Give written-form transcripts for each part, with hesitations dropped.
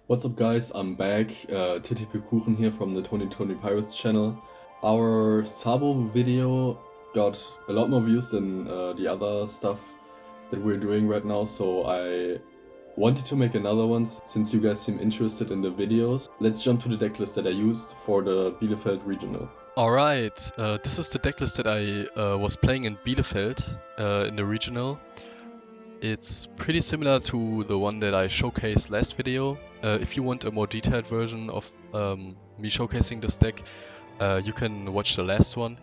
What's up guys, I'm back, TTP Kuchen here from the TonyTonyPirates channel. Our Sabo video got a lot more views than the other stuff that we're doing right now, so I wanted to make another one since you guys seem interested in the videos. Let's jump to the decklist that I used for the Bielefeld regional. Alright, this is the decklist that I was playing in Bielefeld in the regional. It's pretty similar to the one that I showcased last video. If you want a more detailed version of me showcasing this deck, you can watch the last one.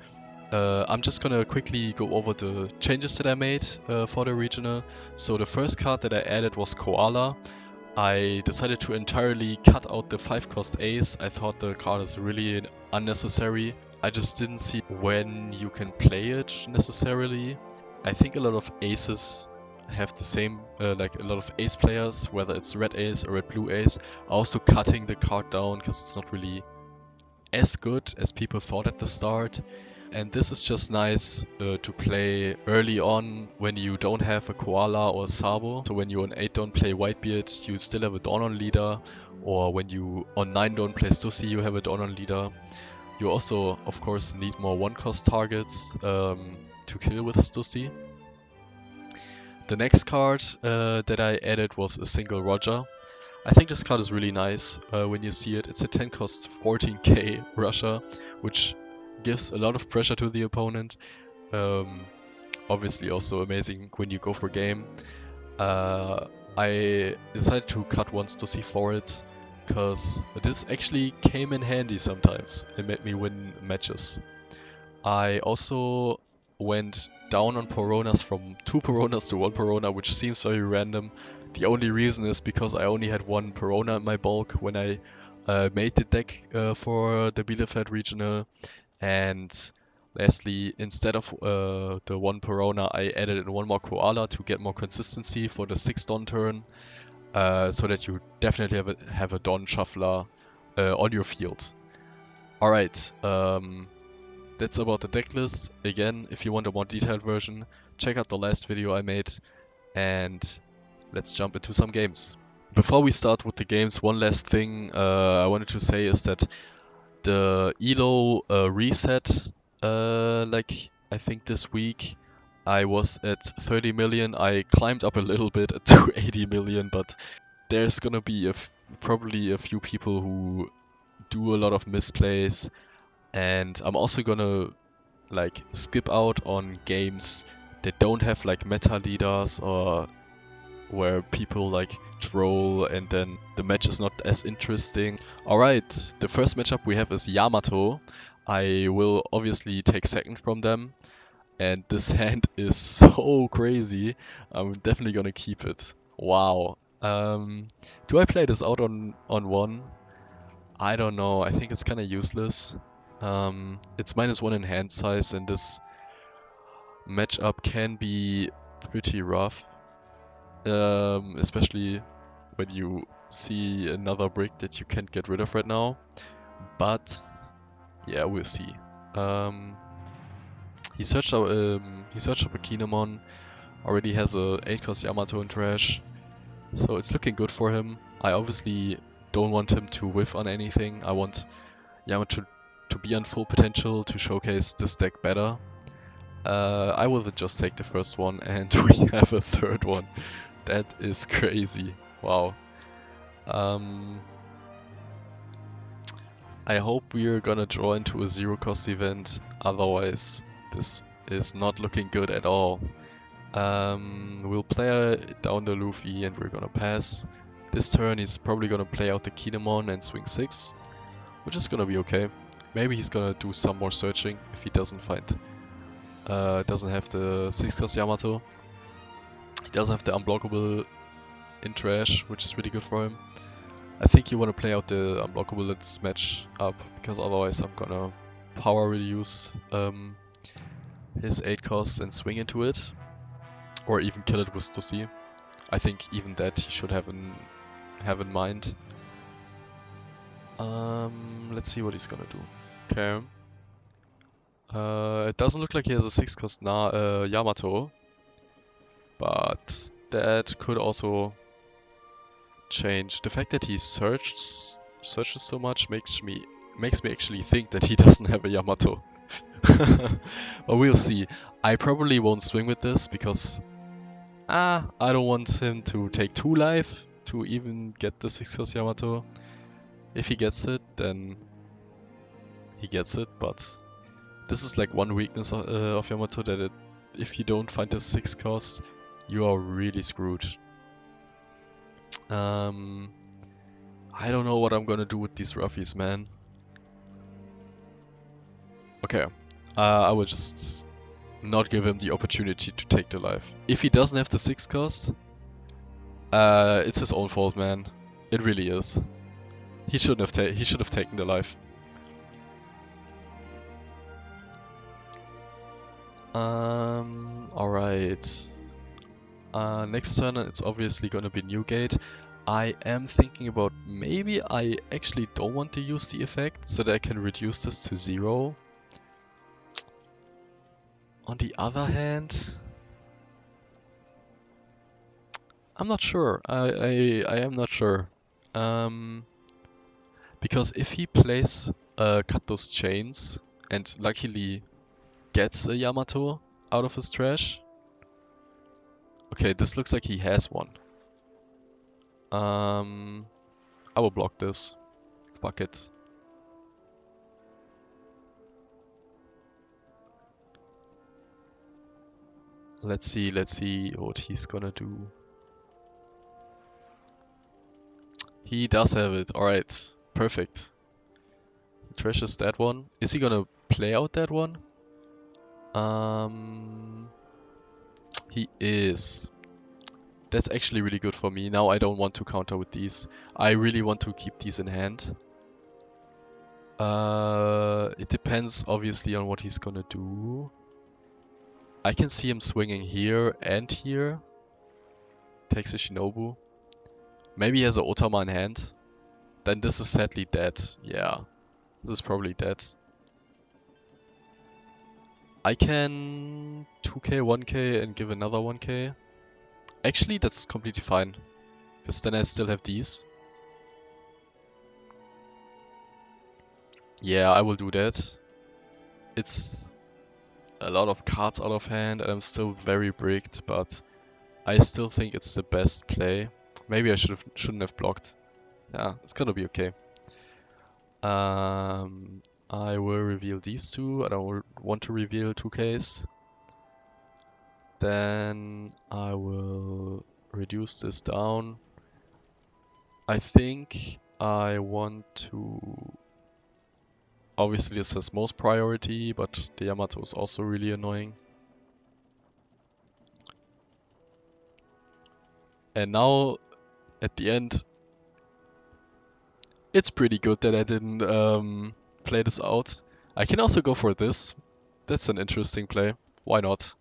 I'm just gonna quickly go over the changes that I made for the regional. So the first card that I added was Koala. I decided to entirely cut out the 5-cost ace. I thought the card is really unnecessary. I just didn't see when you can play it necessarily. I think a lot of aces have the same, like a lot of ace players, whether it's red ace or red blue ace, are also cutting the card down because it's not really as good as people thought at the start. And this is just nice to play early on when you don't have a Koala or a Sabo. So when you on 8 don't play Whitebeard, you still have a Dawn on leader. Or when you on 9 don't play Stussy, you have a Dawn on leader. You also, of course, need more 1-cost targets to kill with Stussy. The next card that I added was a single Roger. I think this card is really nice when you see it. It's a 10-cost 14k Rusher, which gives a lot of pressure to the opponent. Obviously also amazing when you go for game. I decided to cut one Stussy for it, because this actually came in handy sometimes. It made me win matches. I also went down on Poronas from 2 Poronas to 1 Porona, which seems very random. The only reason is because I only had 1 Porona in my bulk when I made the deck for the Bielefeld regional. And lastly, instead of the 1 Porona, I added in 1 more Koala to get more consistency for the 6 Dawn turn, so that you definitely have a Dawn Shuffler on your field. Alright, that's about the deck list. Again, if you want a more detailed version, check out the last video I made, and let's jump into some games. Before we start with the games, one last thing I wanted to say is that the ELO reset, like I think this week, I was at 30 million. I climbed up a little bit to 80 million, but there's gonna be probably a few people who do a lot of misplays, and I'm also gonna like skip out on games that don't have like meta leaders, or where people like troll and then the match is not as interesting. Alright, the first matchup we have is Yamato. I will obviously take second from them, and this hand is so crazy. I'm definitely gonna keep it. Wow. Do I play this out on 1? I don't know. I think it's kind of useless. It's -1 in hand size, and this matchup can be pretty rough. Especially when you see another brick that you can't get rid of right now. But yeah, we'll see. He searched up a Kinemon. Already has a 8-cost Yamato in trash, so it's looking good for him. I obviously don't want him to whiff on anything. I want Yamato to be on full potential to showcase this deck better. I will just take the first one, and we have a third one. That is crazy. Wow. I hope we're gonna draw into a 0-cost event, otherwise this is not looking good at all. We'll play down the Luffy and we're gonna pass. This turn he's probably gonna play out the Kinemon and swing 6, which is gonna be okay. Maybe he's gonna do some more searching if he doesn't have the 6-cost Yamato. He does have the unblockable in trash, which is really good for him. I think you want to play out the unblockable in this match up, because otherwise I'm gonna power reduce his 8 cost and swing into it, or even kill it with Stussy. I think even that he should have in mind. Let's see what he's gonna do. Okay. It doesn't look like he has a 6 cost Yamato, but that could also change. The fact that he searches so much makes me actually think that he doesn't have a Yamato. But we'll see. I probably won't swing with this because I don't want him to take 2 life to even get the 6 Yamato. If he gets it, then he gets it, but this is like one weakness of Yamato, that if you don't find the 6 cost, you are really screwed. I don't know what I'm gonna do with these roughies, man. Okay, I will just not give him the opportunity to take the life. If he doesn't have the 6 cost, it's his own fault, man. It really is. He should have taken the life. Alright. Next turn it's obviously gonna be Newgate. I am thinking about maybe I actually don't want to use the effect so that I can reduce this to 0. On the other hand, I'm not sure. I am not sure. Because if he plays cut those chains and luckily gets a Yamato out of his trash. Okay, this looks like he has one. I will block this. Fuck it. Let's see what he's gonna do. He does have it. Alright, perfect. He trashes that one. Is he gonna play out that one? He is. That's actually really good for me. Now I don't want to counter with these. I really want to keep these in hand. It depends obviously on what he's gonna do. I can see him swinging here and here. Takes a Shinobu. Maybe he has an Otama in hand. Then this is sadly dead. Yeah, this is probably dead. I can 2k, 1k and give another 1k. Actually, that's completely fine. Because then I still have these. Yeah, I will do that. It's a lot of cards out of hand and I'm still very bricked, but I still think it's the best play. Maybe I shouldn't have blocked. Yeah, it's gonna be okay. I will reveal these two. I don't want to reveal 2Ks. Then I will reduce this down. I think I want to... Obviously this has most priority, but the Yamato is also really annoying. And now, at the end, it's pretty good that I didn't play this out. I can also go for this. That's an interesting play. Why not?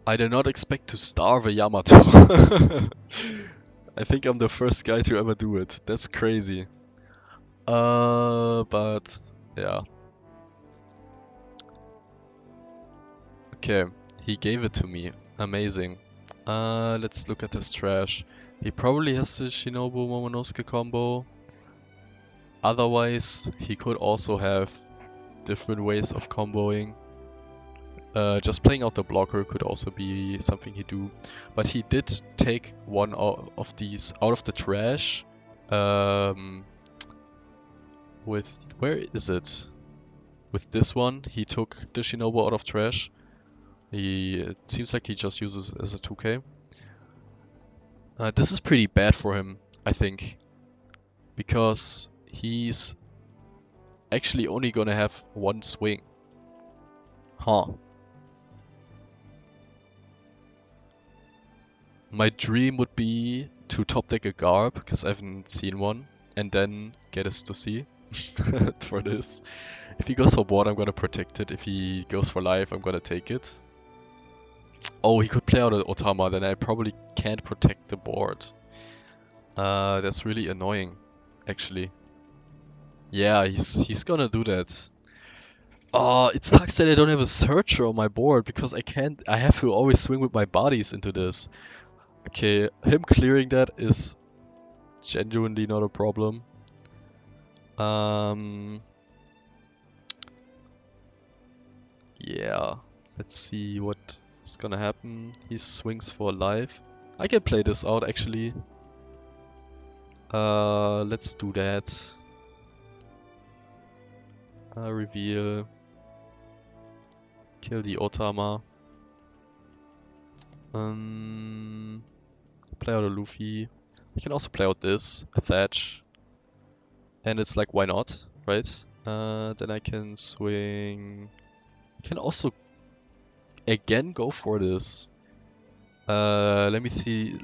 I did not expect to starve a Yamato. I think I'm the first guy to ever do it. That's crazy. But yeah. Okay, he gave it to me. Amazing. Let's look at his trash. He probably has the Shinobu Momonosuke combo. Otherwise, he could also have different ways of comboing. Just playing out the blocker could also be something he do. But he did take one of these out of the trash. With... where is it? With this one, he took the Shinobu out of trash. It seems like he just uses it as a 2k. This is pretty bad for him, I think. Because he's actually only gonna have one swing. Huh. My dream would be to top deck a Garb, because I haven't seen one, and then get a Stussy for this. If he goes for board, I'm gonna protect it. If he goes for life, I'm gonna take it. Oh, he could play out an Otama, then I probably can't protect the board. That's really annoying, actually. Yeah, he's gonna do that. Oh, it sucks that I don't have a searcher on my board because I have to always swing with my bodies into this. Okay, him clearing that is genuinely not a problem. Um, yeah, let's see what is gonna happen. He swings for life. I can play this out actually. Let's do that. Reveal. Kill the Otama. Play out a Luffy. I can also play out this, a Thatch. And it's like, why not, right? Then I can swing... I can also again go for this. Let me see.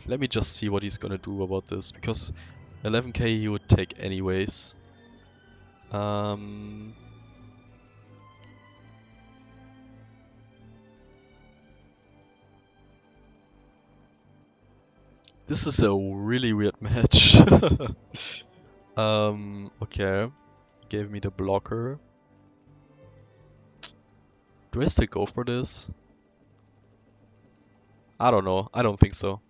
Let me just see what he's gonna do about this, because 11k he would take anyways. This is a really weird match. Okay. Gave me the blocker. Do I still go for this? I don't know. I don't think so.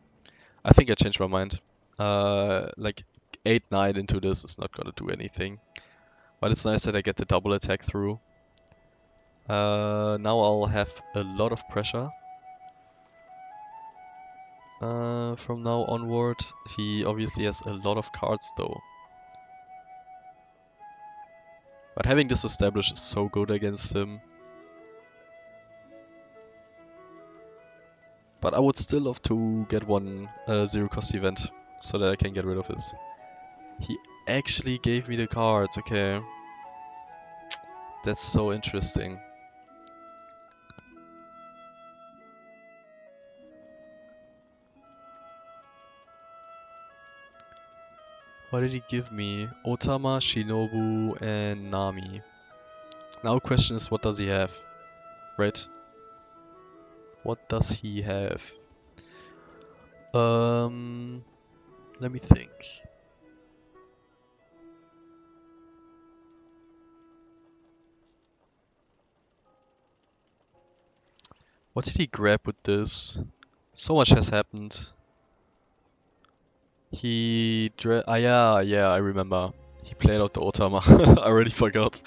I think I changed my mind. Like 8-9 into this is not gonna do anything. But it's nice that I get the double attack through. Now I'll have a lot of pressure. From now onward, he obviously has a lot of cards though. But having this established is so good against him. But I would still love to get one zero cost event so that I can get rid of his. He actually gave me the cards, okay. That's so interesting. What did he give me? Otama, Shinobu, and Nami. Now the question is, what does he have? Right? What does he have? Let me think. What did he grab with this? So much has happened. Yeah, I remember. He played out the Otama. I already forgot.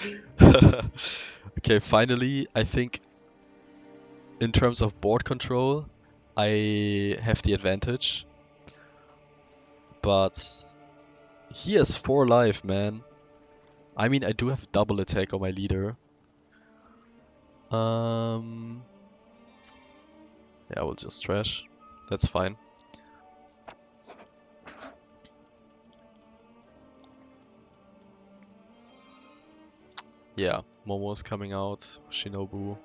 Okay, finally, I think in terms of board control, I have the advantage. But he has 4 life, man. I mean, I do have double attack on my leader. Yeah, we'll just trash. That's fine. Yeah, Momo's coming out. Shinobu.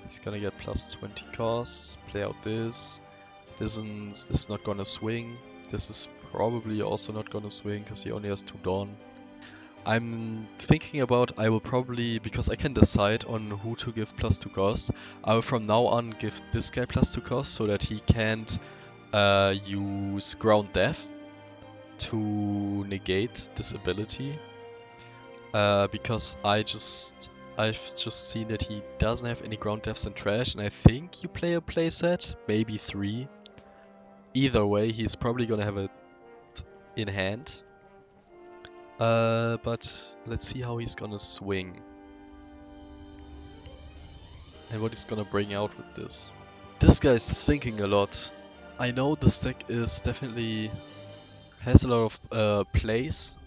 He's gonna get plus 20 costs. Play out this. This is not gonna swing. This is probably also not gonna swing because he only has 2 Dawn. I'm thinking about, I will probably, because I can decide on who to give plus 2 cost, I will from now on give this guy plus 2 cost so that he can't use Ground Death to negate this ability. Because I've just seen that he doesn't have any Ground Deaths and Trash, and I think you play a playset, maybe 3. Either way, he's probably gonna have it in hand. But let's see how he's gonna swing. And what he's gonna bring out with this. This guy's thinking a lot. I know this deck is definitely has a lot of plays,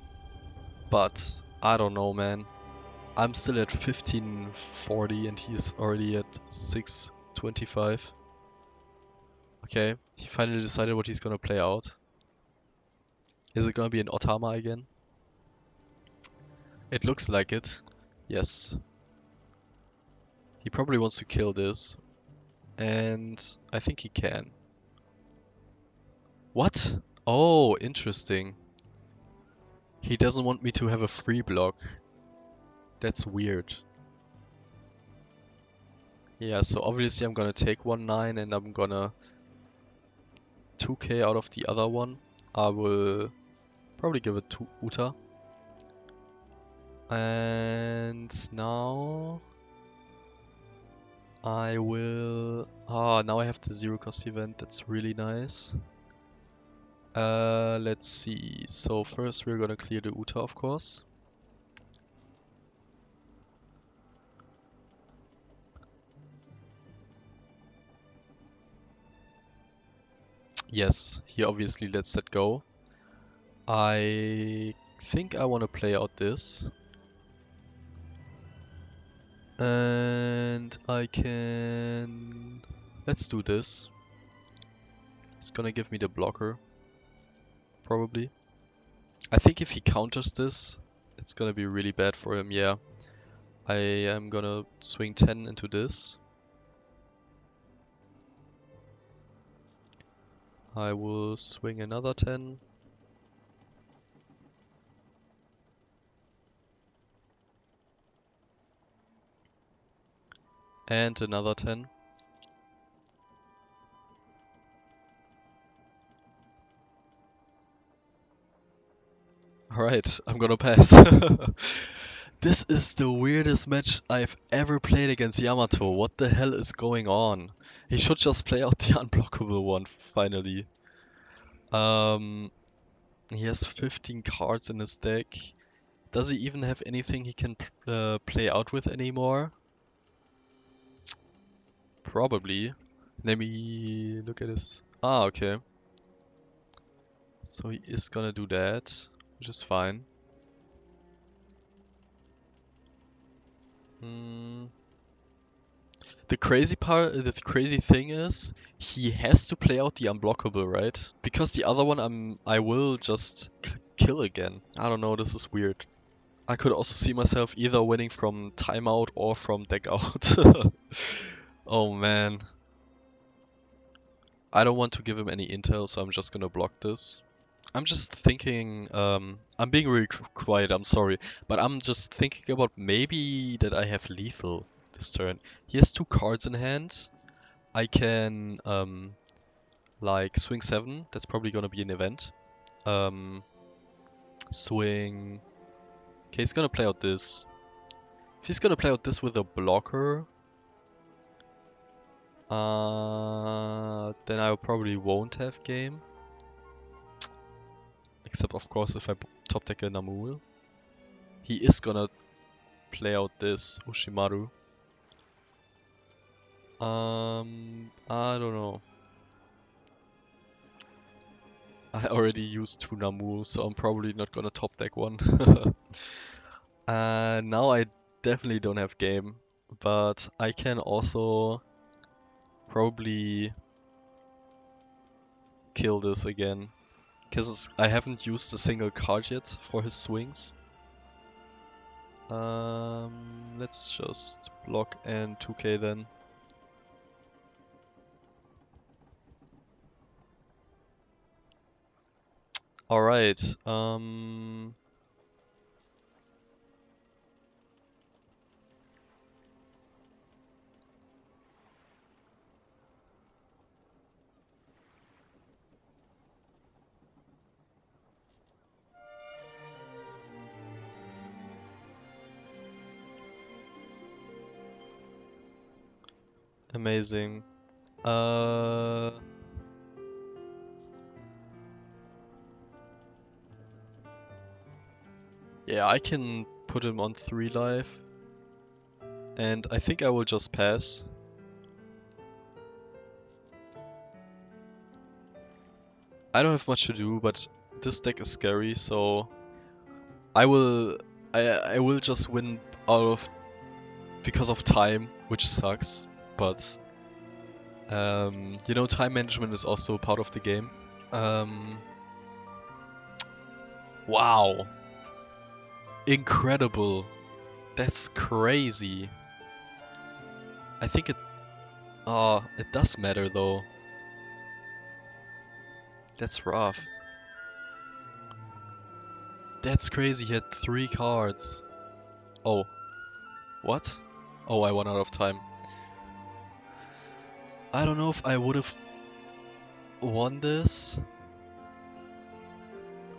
but I don't know, man. I'm still at 1540 and he's already at 625. Okay, he finally decided what he's gonna play out. Is it gonna be an Otama again? It looks like it. Yes. He probably wants to kill this. And I think he can. What? Oh, interesting. He doesn't want me to have a free block. That's weird. Yeah, so obviously I'm gonna take 1-9 and I'm gonna 2k out of the other one, I will probably give it to Uta. And now I will... now I have the zero cost event, that's really nice. Let's see, so first we're gonna clear the Uta, of course. Yes, he obviously lets that go. I think I want to play out this. And I can... Let's do this. It's gonna give me the blocker. Probably. I think if he counters this, it's gonna be really bad for him, yeah. I am gonna swing 10 into this. I will swing another 10. And another 10. Alright, I'm gonna pass. This is the weirdest match I've ever played against Yamato. What the hell is going on? He should just play out the unblockable one, finally. He has 15 cards in his deck. Does he even have anything he can play out with anymore? Probably. Let me look at his... okay. So he is gonna do that, which is fine. The crazy thing is, he has to play out the unblockable, right? Because the other one I will just kill again. I don't know, this is weird. I could also see myself either winning from timeout or from deck out. Oh man. I don't want to give him any intel, so I'm just gonna block this. I'm just thinking, I'm being really quiet, I'm sorry, but I'm just thinking about maybe that I have lethal this turn. He has 2 cards in hand. I can, like, swing 7, that's probably gonna be an event. Swing... Okay, he's gonna play out this. If he's gonna play out this with a blocker, then I probably won't have game. Except, of course, if I top deck a Namul. He is gonna play out this Ushimaru. I don't know. I already used 2 Namul, so I'm probably not gonna top deck one. Now I definitely don't have game, but I can also probably kill this again. Because I haven't used a single card yet for his swings. Let's just block and 2k then. Alright, amazing. Yeah, I can put him on 3 life. And I think I will just pass. I don't have much to do, but this deck is scary, so I will just win out of because of time, which sucks, but you know, time management is also part of the game. Wow. Incredible. That's crazy. I think it does matter though. That's rough. That's crazy, he had 3 cards. Oh. What? Oh, I won out of time. I don't know if I would have... won this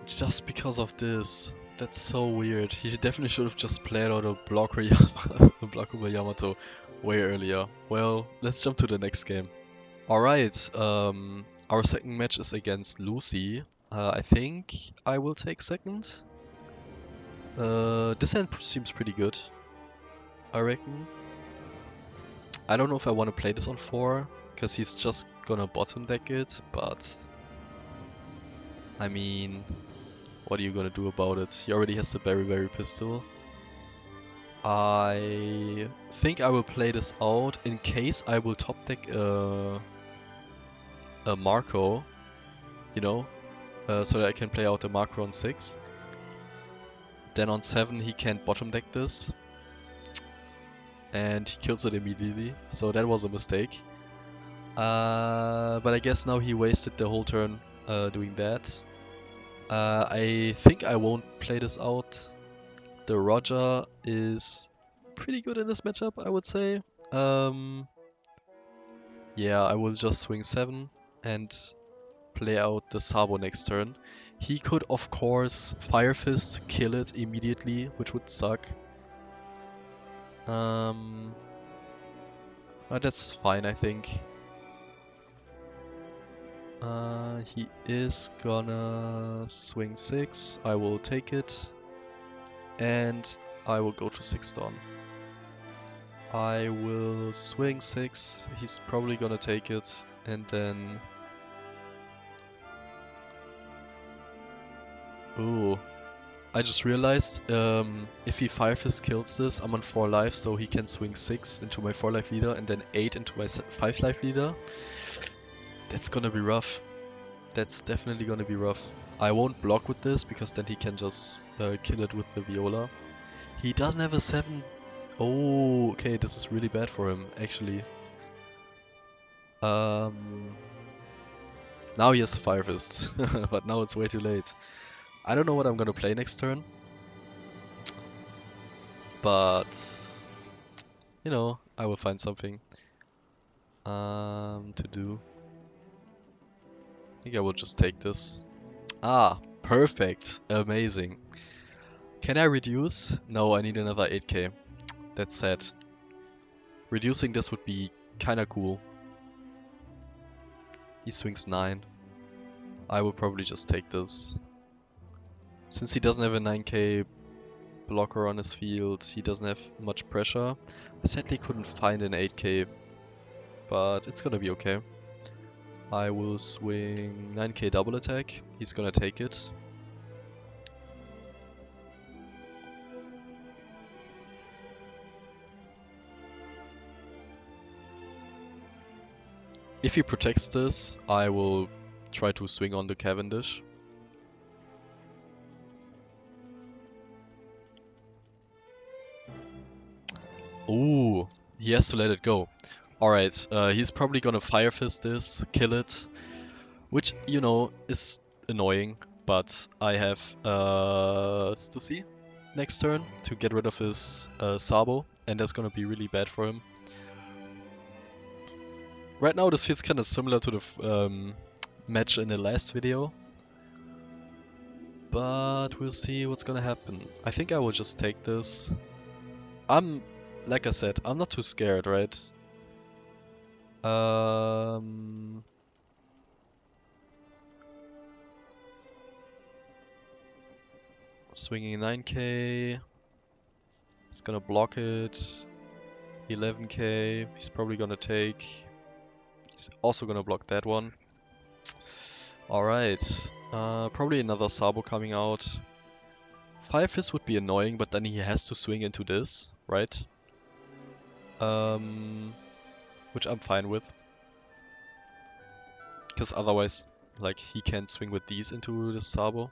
just because of this. That's so weird. He definitely should have just played out a blockable Yamato way earlier. Well, let's jump to the next game. Alright, our second match is against Lucy. I think I will take second. This hand seems pretty good, I reckon. I don't know if I want to play this on 4, because he's just gonna bottom deck it, but I mean, what are you gonna do about it? He already has the Berry pistol. I think I will play this out in case I will top deck a Marco, you know, so that I can play out the Marco on 6. Then on 7 he can't bottom deck this, and he kills it immediately, so that was a mistake. But I guess now he wasted the whole turn doing that. I think I won't play this out. The Roger is pretty good in this matchup, I would say. Yeah, I will just swing 7 and play out the Sabo next turn. He could, of course, Fire Fist, kill it immediately, which would suck. But that's fine, I think. He is gonna swing 6. I will take it. And I will go to 6 Dawn. I will swing 6. He's probably gonna take it. And then... Ooh. I just realized if he 5 Fist kills this, I'm on 4 life, so he can swing 6 into my 4 life leader and then 8 into my 5 life leader. That's gonna be rough. That's definitely gonna be rough. I won't block with this because then he can just kill it with the Viola. He doesn't have a 7. Oh, okay, this is really bad for him, actually. Now he has Fire Fist, but now it's way too late. I don't know what I'm gonna play next turn. But, you know, I will find something to do. I think I will just take this. Ah, perfect. Amazing. Can I reduce? No, I need another 8k. That's sad. Reducing this would be kinda cool. He swings 9. I will probably just take this. Since he doesn't have a 9k blocker on his field, he doesn't have much pressure. I sadly couldn't find an 8k, but it's gonna be okay. I will swing 9k double attack. He's gonna take it. If he protects this, I will try to swing on the Cavendish. Ooh, he has to let it go. Alright, he's probably gonna Fire Fist this, kill it, which, you know, is annoying, but I have Stussy next turn to get rid of his Sabo, and that's gonna be really bad for him. Right now this feels kinda similar to the match in the last video, but we'll see what's gonna happen. I think I will just take this. Like I said, I'm not too scared, right? Swinging 9k. He's gonna block it. 11k. He's probably gonna take. He's also gonna block that one. Alright. Probably another Sabo coming out. 5 Fist would be annoying, but then he has to swing into this, right? Which I'm fine with. Because otherwise, like, he can't swing with these into the Sabo.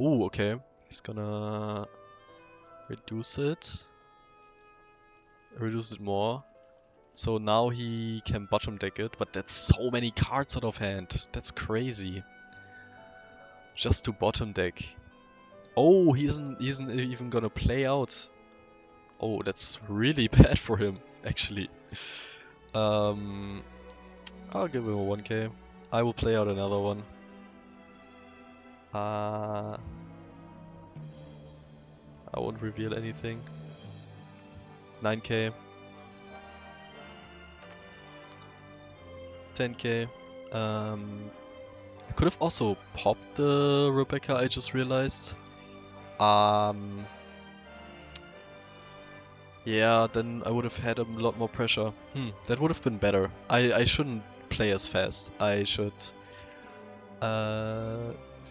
Ooh, okay. He's gonna reduce it. Reduce it more. So now he can bottom deck it, but that's so many cards out of hand. That's crazy. Just to bottom deck. Oh, he isn't even gonna play out. Oh, that's really bad for him, actually. I'll give him a 1k. I will play out another one. I won't reveal anything. 9k. 10k. I could have also popped the Rebecca, I just realized. Yeah, then I would have had a lot more pressure. That would have been better. I shouldn't play as fast. I should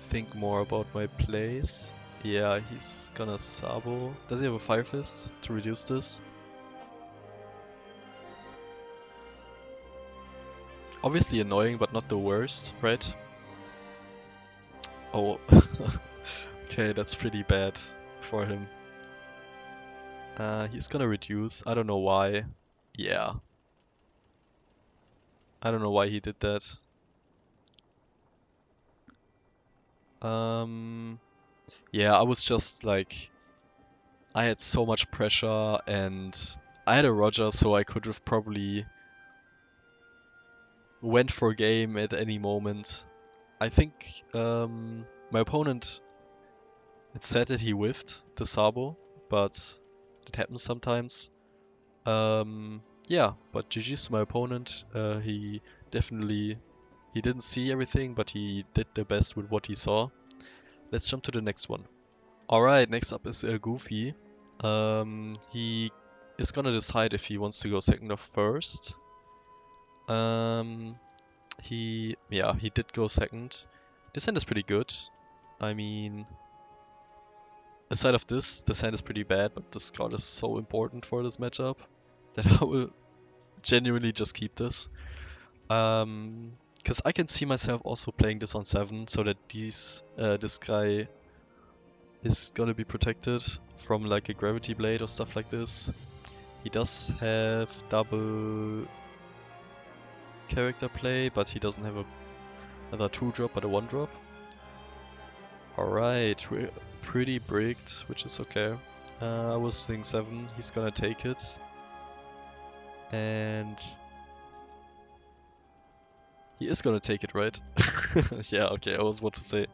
think more about my plays. Yeah, he's gonna Sabo. Does he have a Fire Fist to reduce this? Obviously annoying, but not the worst, right? Oh, okay, that's pretty bad for him. He's gonna reduce. I don't know why. Yeah. I don't know why he did that. Yeah, I was just like, I had so much pressure and I had a Roger, so I could have probably went for game at any moment. I think my opponent, it said that he whiffed the Sabo, but it happens sometimes. Yeah, but GG's to my opponent. He definitely, he didn't see everything, but he did the best with what he saw. Let's jump to the next one. Alright, next up is Goofy. He is gonna decide if he wants to go second or first. He did go second. This hand is pretty good. I mean, aside of this hand is pretty bad, but this card is so important for this matchup that I will genuinely just keep this. Because I can see myself also playing this on 7, so that this guy is gonna be protected from like a gravity blade or stuff like this. He does have double character play, but he doesn't have another 2-drop but a 1-drop. Alright, we're pretty bricked, which is okay. I was thinking 7, he's gonna take it. And he is gonna take it, right? Yeah, okay, I was about to say.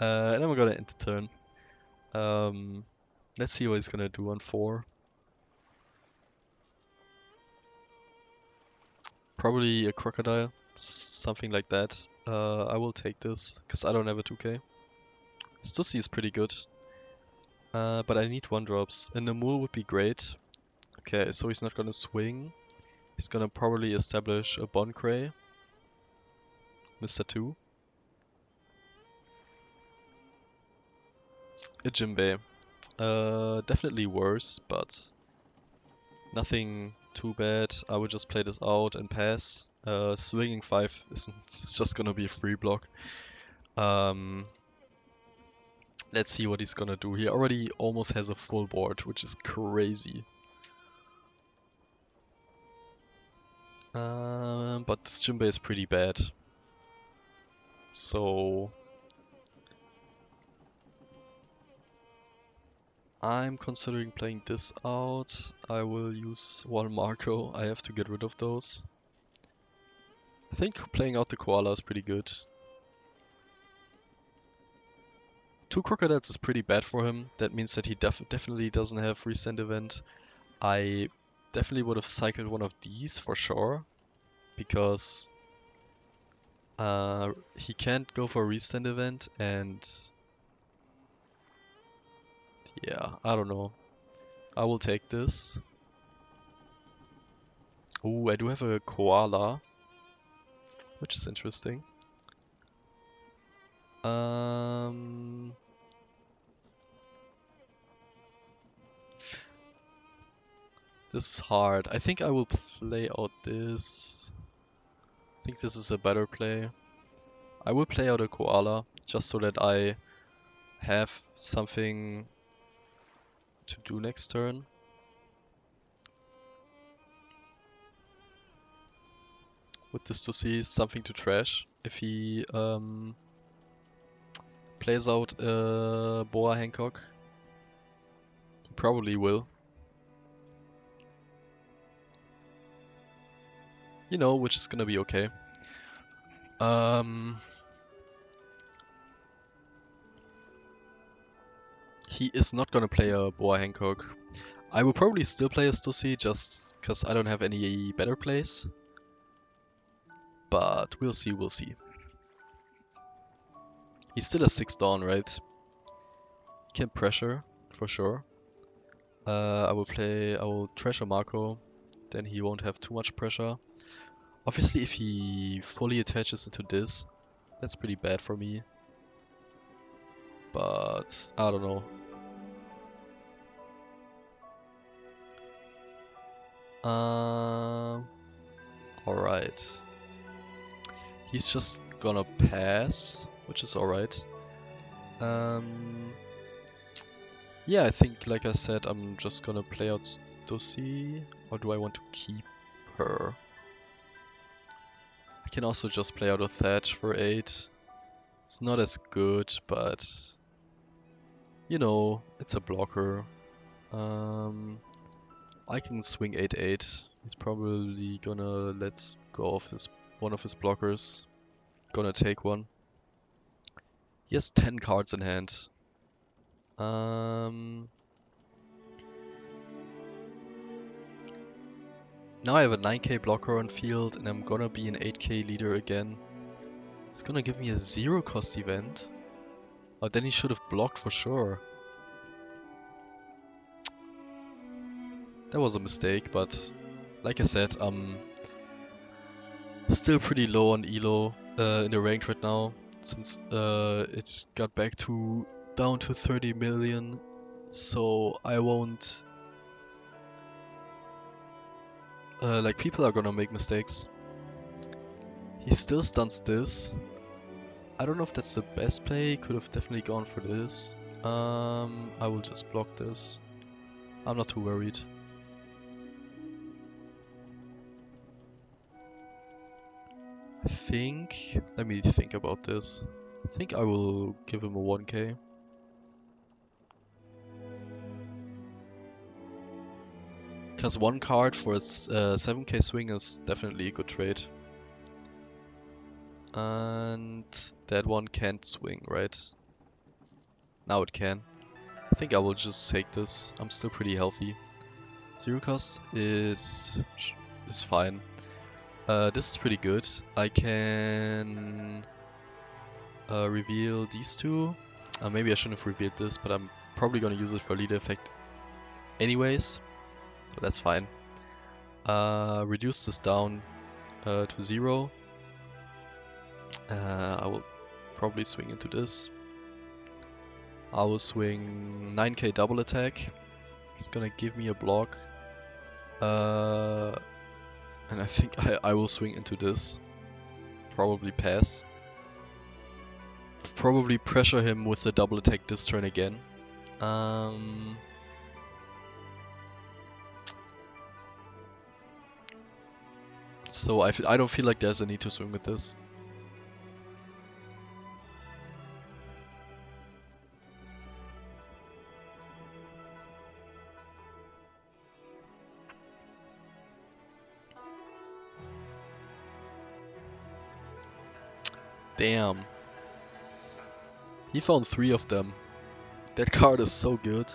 And I'm gonna end the turn. Let's see what he's gonna do on 4. Probably a crocodile, something like that. I will take this, because I don't have a 2k. Stussy is pretty good. But I need 1-drops. And the Mool would be great. Okay, so he's not gonna swing. He's gonna probably establish a Boncray. Mr. 2. A Jimbei. Definitely worse, but nothing too bad. I would just play this out and pass. Swinging 5 it's just gonna be a free block. Let's see what he's gonna do. He already almost has a full board, which is crazy. But this Jimbei is pretty bad. So I'm considering playing this out. I will use one Marco. I have to get rid of those. I think playing out the Koala is pretty good. 2 Crocodiles is pretty bad for him. That means that he definitely doesn't have Resend Event. I definitely would have cycled one of these for sure. Because he can't go for a Resend Event and... yeah, I don't know. I will take this. Ooh, I do have a Koala. Which is interesting. This is hard. I think I will play out this. I think this is a better play. I will play out a Koala, just so that I have something to do next turn. With this to see something to trash. If he plays out a Boa Hancock, he probably will. You know, which is gonna be okay. He is not gonna play a Boa Hancock. I will probably still play a Stussy just because I don't have any better plays. But we'll see, we'll see. He's still a 6 Dawn, right? Can pressure, for sure. I will treasure Marco, then he won't have too much pressure. Obviously, if he fully attaches into this, that's pretty bad for me. But, I don't know. Alright. He's just gonna pass, which is alright. Yeah, I think, like I said, I'm just gonna play out Stussy. Or do I want to keep her? I can also just play out a Thatch for 8. It's not as good, but you know, it's a blocker. I can swing 8-8. He's probably gonna let go of one of his blockers. Gonna take one. He has 10 cards in hand. Now I have a 9k blocker on field and I'm gonna be an 8k leader again. It's gonna give me a 0 cost event. Oh, then he should have blocked for sure. That was a mistake, but like I said, I'm still pretty low on elo in the ranked right now, since it got back down to 30 million. So I won't like, people are gonna make mistakes. He still stuns this. I don't know if that's the best play. Could have definitely gone for this. I will just block this. I'm not too worried. I think, let me think about this. I think I will give him a 1k. Because one card for its 7k swing is definitely a good trade. And that one can't swing, right? Now it can. I think I will just take this. I'm still pretty healthy. 0 cost is fine. This is pretty good. I can reveal these two. Maybe I shouldn't have revealed this, but I'm probably gonna use it for leader effect anyways. So that's fine. Reduce this down to 0. I will probably swing into this. I will swing 9k double attack. It's gonna give me a block. And I think I will swing into this. Probably pass. Probably pressure him with the double attack this turn again. So I don't feel like there's a need to swing with this. Damn. He found 3 of them. That card is so good.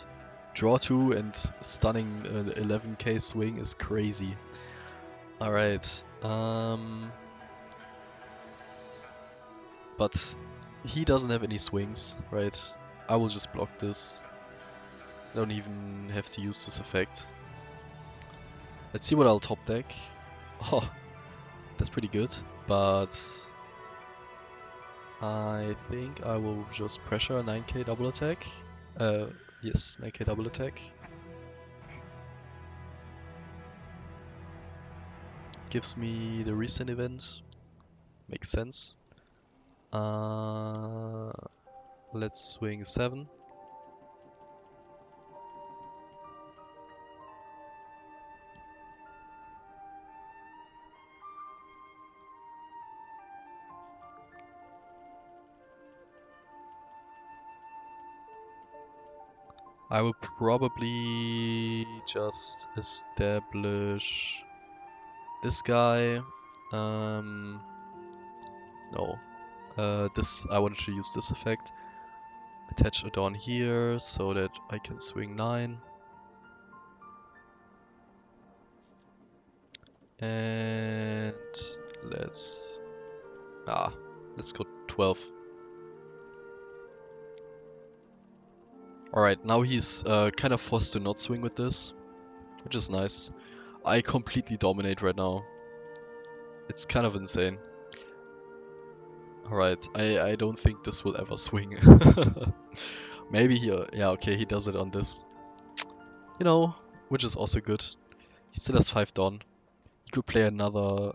Draw 2 and stunning 11k swing is crazy. Alright. But he doesn't have any swings, right? I will just block this. I don't even have to use this effect. Let's see what I'll top deck. Oh, that's pretty good, but I think I will just pressure a 9k double attack. Yes, 9k double attack. Gives me the recent event. Makes sense. Let's swing 7. I will probably just establish this guy. No. This I wanted to use this effect. Attach a Dawn here so that I can swing 9. And let's go 12. Alright, now he's kind of forced to not swing with this, which is nice. I completely dominate right now. It's kind of insane. Alright, I don't think this will ever swing. Maybe yeah, okay, he does it on this. You know, which is also good. He still has 5 Dawn. He could play another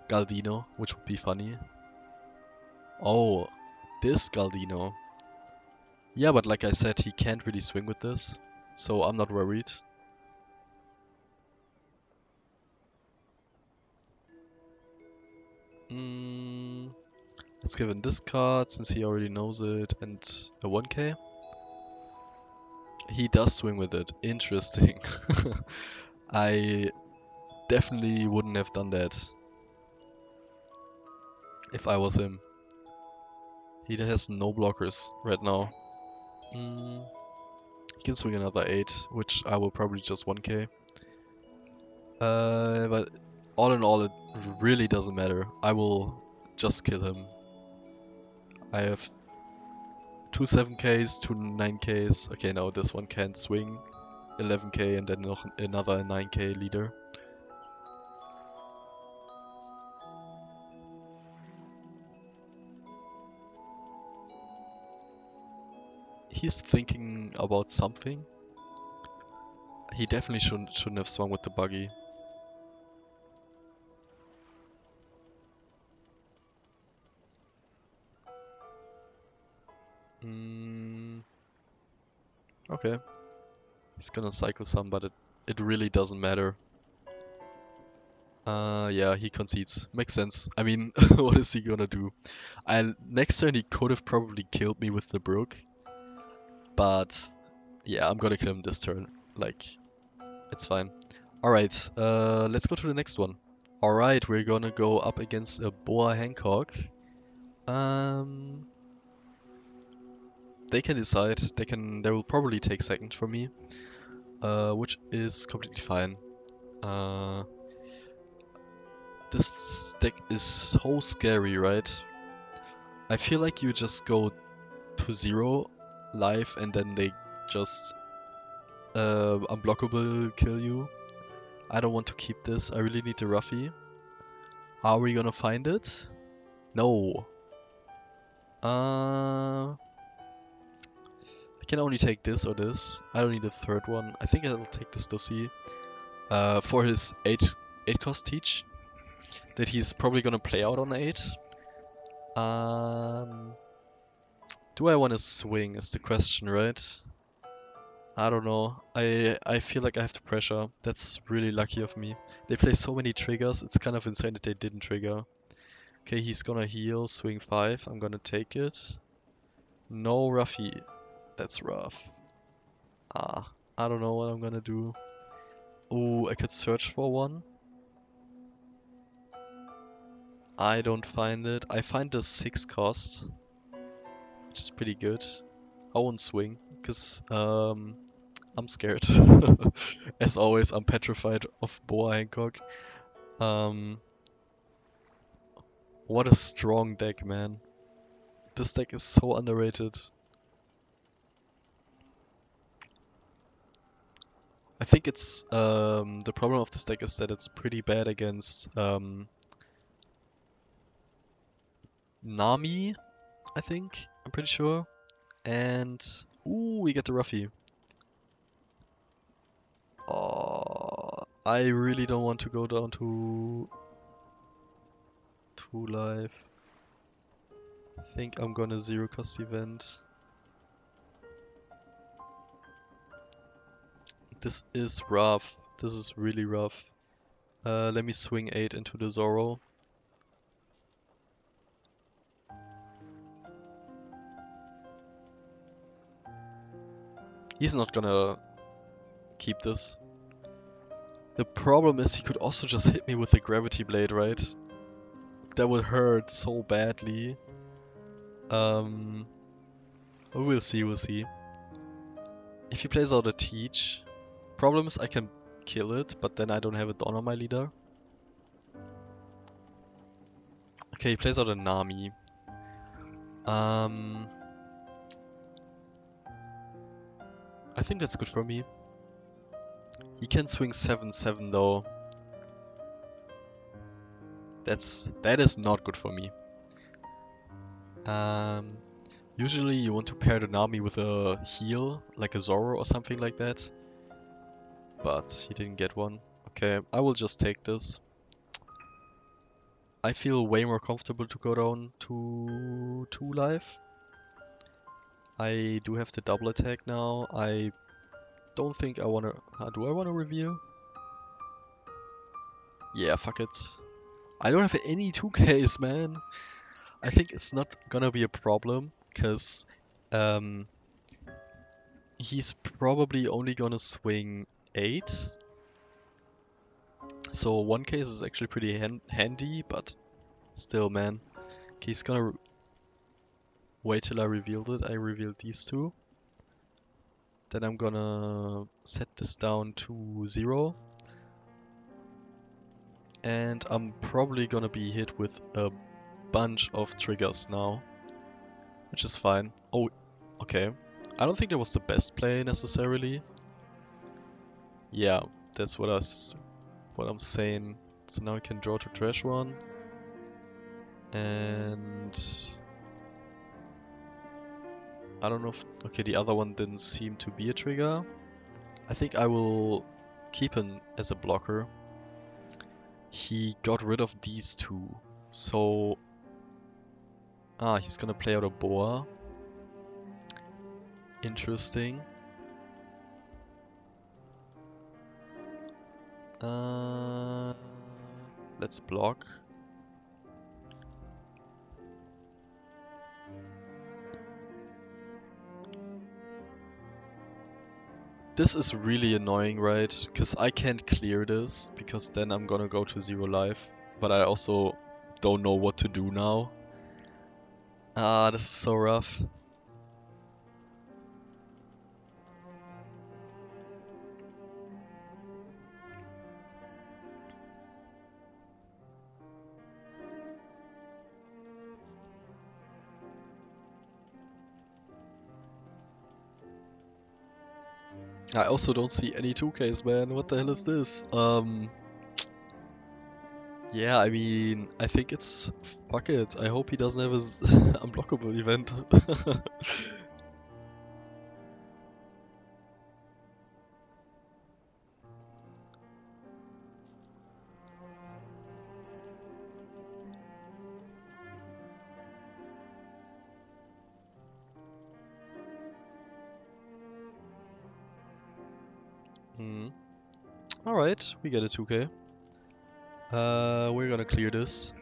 Galdino, which would be funny. Oh, this Galdino. Yeah, but like I said, he can't really swing with this, so I'm not worried. Let's give him this card, since he already knows it, and a 1k. He does swing with it. Interesting. I definitely wouldn't have done that if I was him. He has no blockers right now. He can swing another 8, which I will probably just 1k. But all in all, it really doesn't matter. I will just kill him. I have 2 7ks, 2 9ks. Okay, no, this one can't swing. 11k and then another 9k leader. He's thinking about something. He definitely shouldn't have swung with the buggy. Okay. He's gonna cycle some, but it really doesn't matter. Yeah, he concedes. Makes sense. I mean, what is he gonna do? Next turn he could have probably killed me with the Brook. But yeah, I'm gonna kill him this turn. Like, it's fine. Alright, let's go to the next one. Alright, we're gonna go up against a Boa Hancock. They can decide. They will probably take second from me. Which is completely fine. This deck is so scary, right? I feel like you just go to 0 life and then they just unblockable kill you. I don't want to keep this. I really need the Ruffy. Are we gonna find it? No. I can only take this or this. I don't need a third one. I think I'll take this to see. For his 8 cost teach. That he's probably gonna play out on 8. Do I want to swing is the question, right? I don't know. I feel like I have to pressure. That's really lucky of me. They play so many triggers, it's kind of insane that they didn't trigger. Okay, he's gonna heal, swing 5. I'm gonna take it. No Ruffy. That's rough. I don't know what I'm gonna do. Oh, I could search for one. I don't find it. I find the 6 cost, which is pretty good. I won't swing, because I'm scared. As always, I'm petrified of Boa Hancock. What a strong deck, man. This deck is so underrated. I think it's the problem of this deck is that it's pretty bad against Nami, I think. I'm pretty sure. And ooh, we get the Ruffy. Oh, I really don't want to go down to 2 life. I think I'm gonna 0 cost event. This is rough. This is really rough. Let me swing 8 into the Zoro. He's not gonna keep this. The problem is he could also just hit me with a Gravity Blade, right? that would hurt so badly. We'll see, we'll see. If he plays out a Teach, problem is I can kill it, but then I don't have a Dawn on my leader. Okay, he plays out a Nami. I think that's good for me. He can swing 7/7 though. That is not good for me. Usually you want to pair the Nami with a heal, like a Zoro or something like that. But he didn't get one. Okay, I will just take this. I feel way more comfortable to go down to 2 life. I do have the double attack now. I don't think I wanna... do I wanna reveal? Yeah, fuck it. I don't have any 2Ks, man. I think it's not gonna be a problem, because he's probably only gonna swing 8. So 1 case is actually pretty handy, but still, man. Okay, he's gonna wait till I revealed it. I revealed these two. Then I'm gonna set this down to 0. And I'm probably gonna be hit with a bunch of triggers now, which is fine. Oh, okay. I don't think that was the best play necessarily. Yeah, that's what I'm saying. So now I can draw to trash one. And I don't know if... Okay, the other one didn't seem to be a trigger. I think I will keep him as a blocker. He got rid of these two. So... he's gonna play out a boa. Interesting. Let's block. This is really annoying, right? Because I can't clear this, because then I'm gonna go to 0 life. But I also don't know what to do now. This is so rough. I also don't see any 2Ks, man. What the hell is this? Yeah, I mean, I think it's... Fuck it. I hope he doesn't have his unblockable event. Alright, we get a 2K. We're gonna clear this.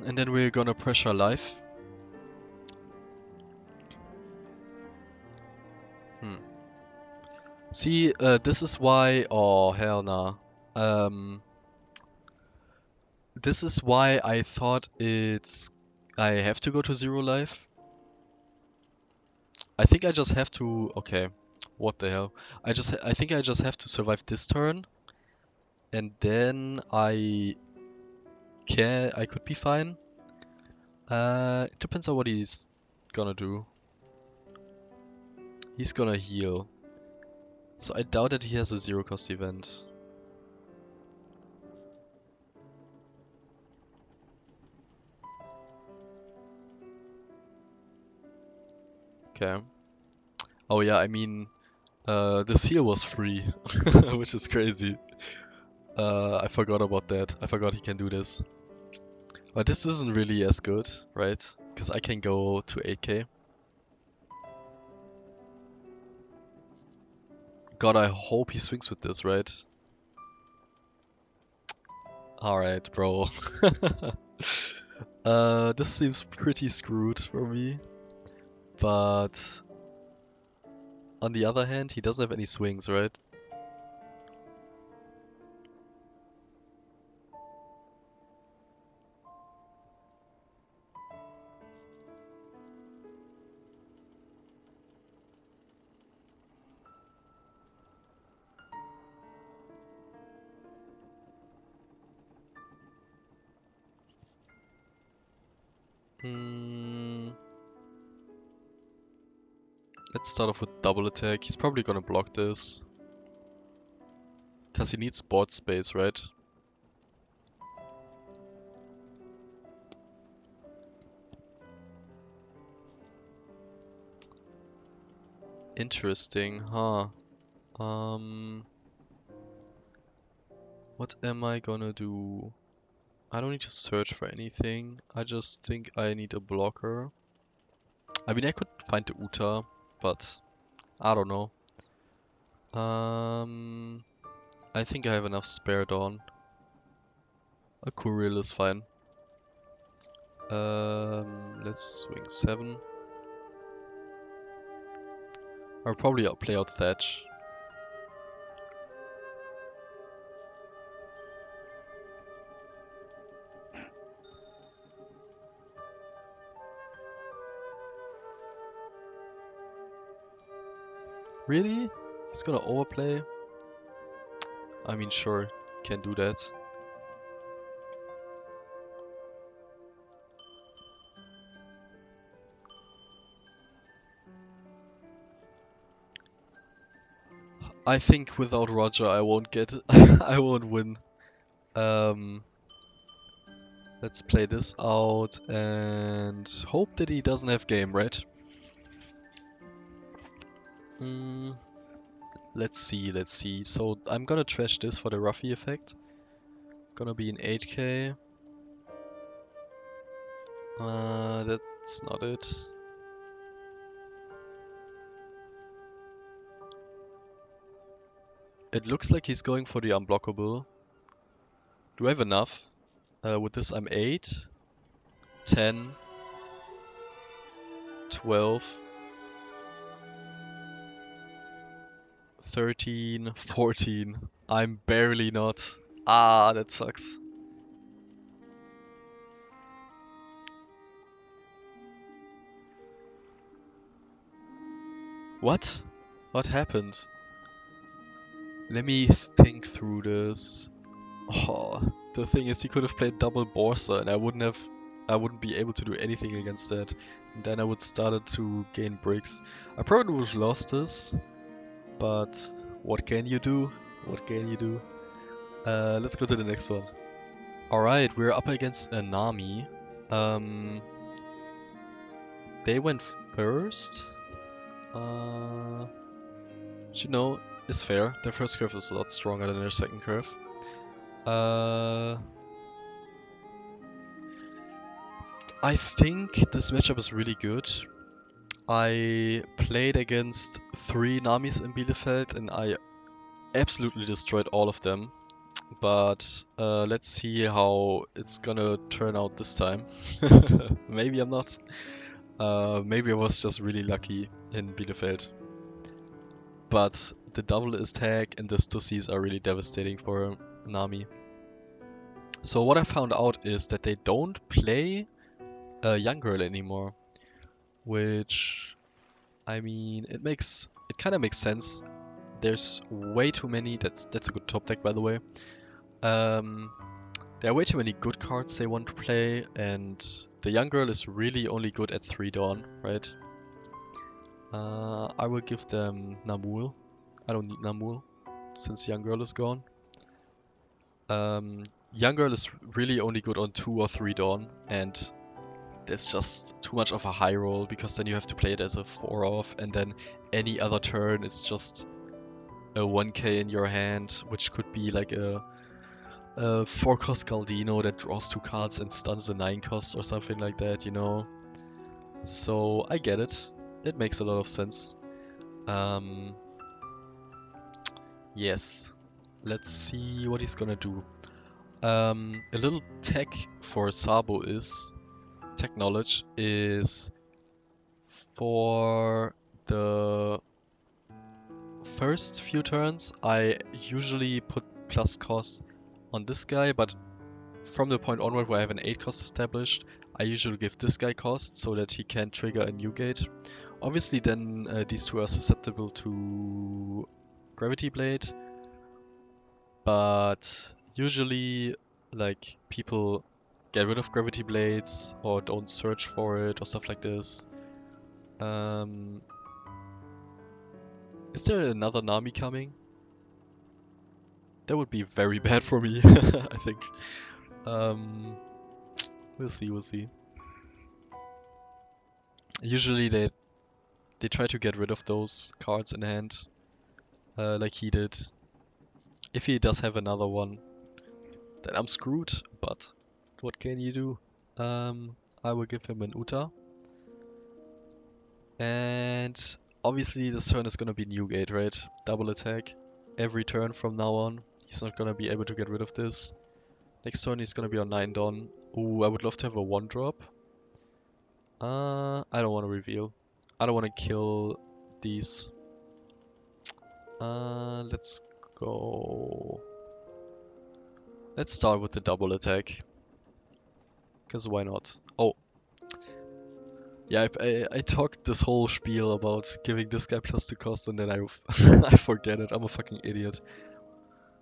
And then we're gonna pressure life. See, this is why... Oh, hell nah. This is why I thought I have to go to 0 life. I think I just have to... Okay, what the hell? I think I just have to survive this turn. And then I could be fine. It depends on what he's gonna do. He's gonna heal. So I doubt that he has a 0 cost event. Okay. Oh yeah, I mean, this heal was free, which is crazy. I forgot about that. I forgot he can do this. But this isn't really as good, right? Because I can go to 8k. God, I hope he swings with this, right? Alright, bro. This seems pretty screwed for me. But on the other hand, he doesn't have any swings, right? Let's start off with double attack. He's probably gonna block this. Because he needs board space, right? Interesting, huh? What am I gonna do? I don't need to search for anything. I just think I need a blocker. I mean, I could find the Uta, but I don't know. I think I have enough spare Dawn. A Kuriel is fine. Let's swing 7. I'll probably play out Thatch. Really? He's gonna overplay? I mean, sure, can do that. I think without Roger I won't get I won't win. Let's play this out and hope that he doesn't have game, right? Let's see. So I'm gonna trash this for the Ruffy effect. Gonna be an 8k. That's not it. It looks like he's going for the unblockable. Do I have enough? With this I'm 8, 10, 12, 13, 14. I'm barely not. Ah, that sucks. What? What happened? Let me think through this. Oh, the thing is he could have played double Borsa and I wouldn't be able to do anything against that. And then I would started to gain bricks. I probably would have lost this, but what can you do? What can you do? Let's go to the next one. Alright, we're up against a Nami. They went first. Which, you know, is fair. Their first curve is a lot stronger than their second curve. I think this matchup is really good. I played against 3 Namis in Bielefeld and I absolutely destroyed all of them. But let's see how it's gonna turn out this time. Maybe I'm not. Maybe I was just really lucky in Bielefeld. But the double attack and the Stussies are really devastating for Nami. So what I found out is that they don't play a young girl anymore, which, I mean, it kind of makes sense. There's way too many. That's a good top deck, by the way. There are way too many good cards they want to play, and the young girl is really only good at 3 Dawn, right? I will give them Namul. I don't need Namul since young girl is gone. Young girl is really only good on 2 or 3 Dawn, and it's just too much of a high roll because then you have to play it as a 4 off, and then any other turn it's just a 1k in your hand, which could be like a 4 cost Galdino that draws 2 cards and stuns a 9 cost or something like that, you know. So I get it. It makes a lot of sense. Yes. Let's see what he's gonna do. A little tech for Sabo is, tech knowledge is, for the first few turns I usually put plus cost on this guy, but from the point onward where I have an 8 cost established, I usually give this guy cost so that he can trigger a new gate. Obviously then these two are susceptible to Gravity Blade, but usually like people get rid of Gravity Blades or don't search for it or stuff like this. Is there another Nami coming? That would be very bad for me, I think. We'll see, we'll see. Usually they try to get rid of those cards in hand, like he did. If he does have another one, then I'm screwed, but what can you do? I will give him an Uta. And obviously this turn is gonna be Newgate, right? Double attack. Every turn from now on. He's not gonna be able to get rid of this. Next turn he's gonna be on 9 Don. Ooh, I would love to have a 1-drop. I don't want to reveal. I don't want to kill these. Let's go. Let's start with the double attack. Because why not? Oh. Yeah, I talked this whole spiel about giving this guy +2 cost and then I I forget it. I'm a fucking idiot.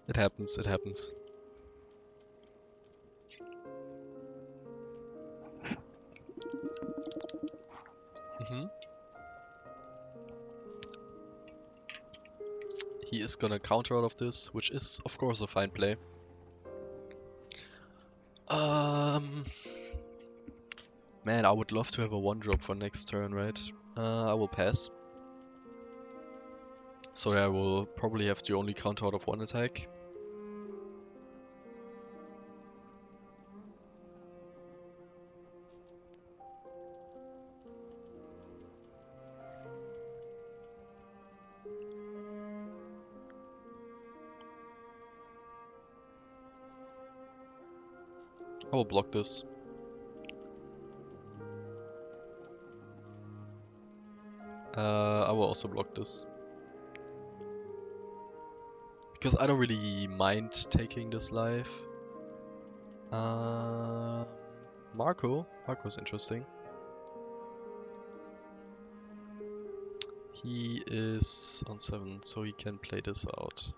It happens, it happens. He is gonna counter out of this, which is of course a fine play. Man, I would love to have a 1-drop for next turn, right? I will pass. So I will probably have to only counter out of 1 attack. I will block this. I will also block this. Because I don't really mind taking this life. Marco's interesting. He is on 7, so he can play this out.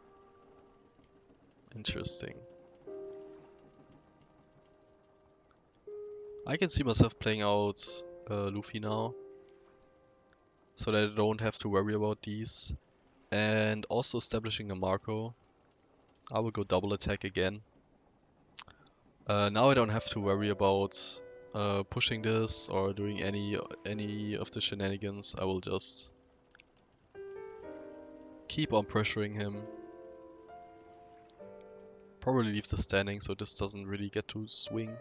Interesting. I can see myself playing out Luffy now. So that I don't have to worry about these. And also establishing a Marco. I will go double attack again. Now I don't have to worry about pushing this or doing any of the shenanigans. I will just keep on pressuring him. Probably leave this standing so this doesn't really get to swing.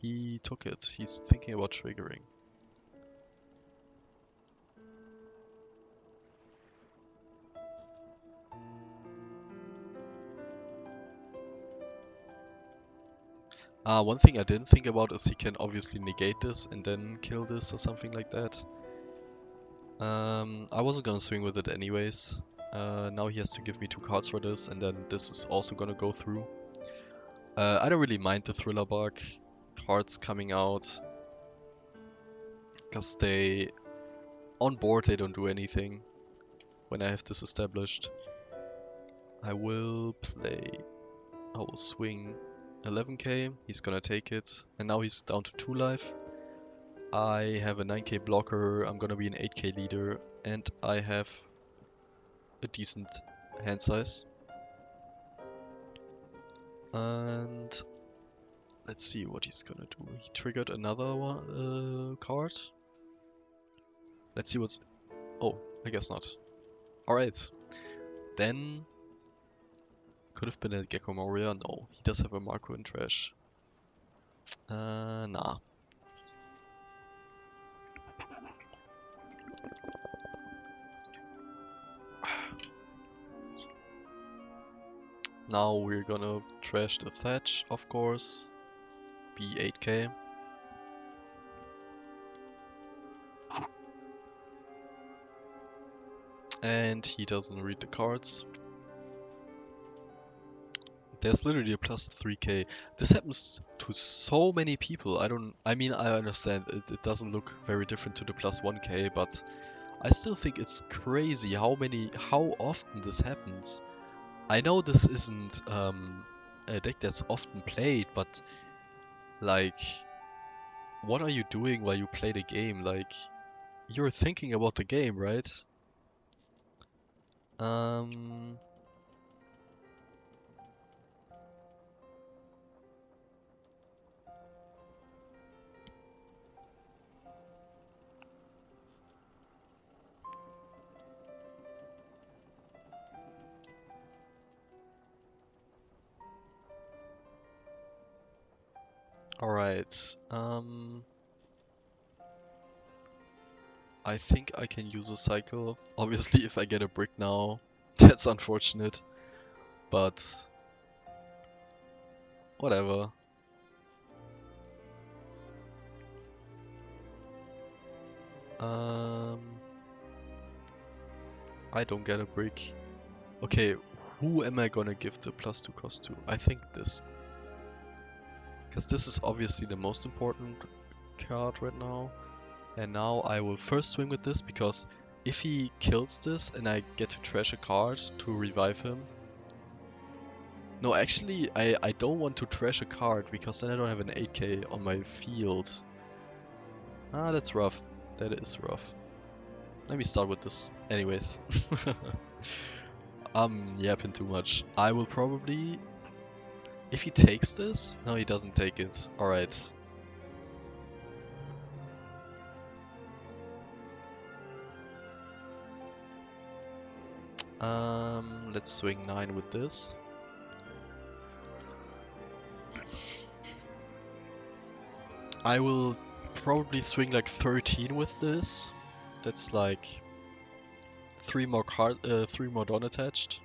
He took it. He's thinking about triggering. One thing I didn't think about is he can obviously negate this and then kill this or something like that. I wasn't gonna swing with it anyways. Now he has to give me 2 cards for this and then this is also gonna go through. I don't really mind the Thriller Bug cards coming out. Because on board they don't do anything when I have this established. I will swing 11k, he's gonna take it, and now he's down to 2 life. I have a 9k blocker, I'm gonna be an 8k leader, and I have a decent hand size. And let's see what he's gonna do. He triggered another card. Let's see what's... Oh, I guess not. Alright. Then... Could have been a Gecko Moria. No, he does have a Marco in trash. Nah. Now we're gonna trash the Thatch, of course. Be 8k. And he doesn't read the cards. There's literally a plus 3k. This happens to so many people. I understand it doesn't look very different to the plus 1k, but I still think it's crazy how often this happens. I know this isn't a deck that's often played, but like, what are you doing while you play the game? Like, you're thinking about the game, right? Alright, I think I can use a cycle. Obviously, if I get a brick now, that's unfortunate, but whatever. I don't get a brick. Okay, who am I gonna give the +2 cost to? I think this. Because this is obviously the most important card right now. And now I will first swing with this, because if he kills this and I get to trash a card to revive him. No, actually, I don't want to trash a card, because then I don't have an 8k on my field. Ah, that's rough. That is rough. Let me start with this. Anyways. I'm yapping too much. I will probably... If he takes this? No, he doesn't take it. Alright. Let's swing 9 with this. I will probably swing like 13 with this. That's like 3 more Dawn attached.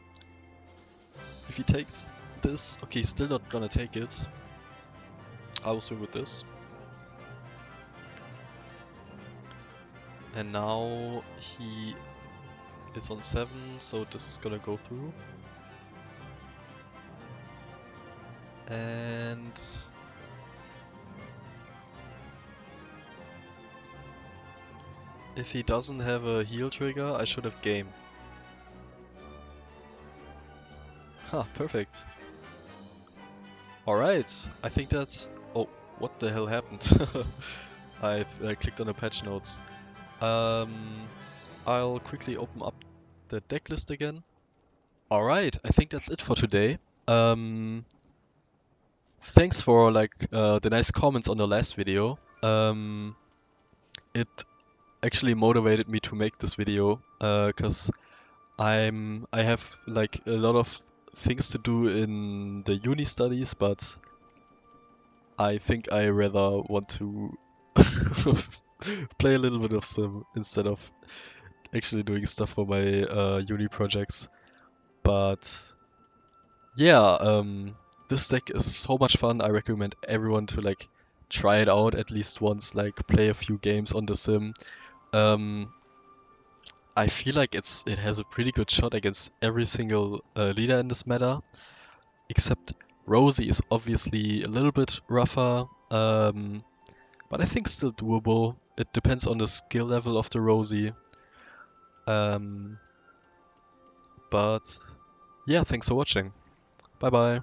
If he takes this, okay, he's still not gonna take it. I will swing with this. And now he is on 7, so this is gonna go through. And if he doesn't have a heal trigger, I should have game. Ha, perfect. Alright, I think that's... Oh, what the hell happened? I clicked on the patch notes. I'll quickly open up the deck list again. Alright, I think that's it for today. Thanks for the nice comments on the last video. It actually motivated me to make this video, cause I have like a lot of things to do in the uni studies, but I think I rather want to play a little bit of Sim instead of actually doing stuff for my uni projects. But yeah, this deck is so much fun. I recommend everyone to like try it out at least once, like play a few games on the Sim. I feel like it has a pretty good shot against every single leader in this meta, except Rosie is obviously a little bit rougher, but I think still doable. It depends on the skill level of the Rosie. But yeah, thanks for watching. Bye bye.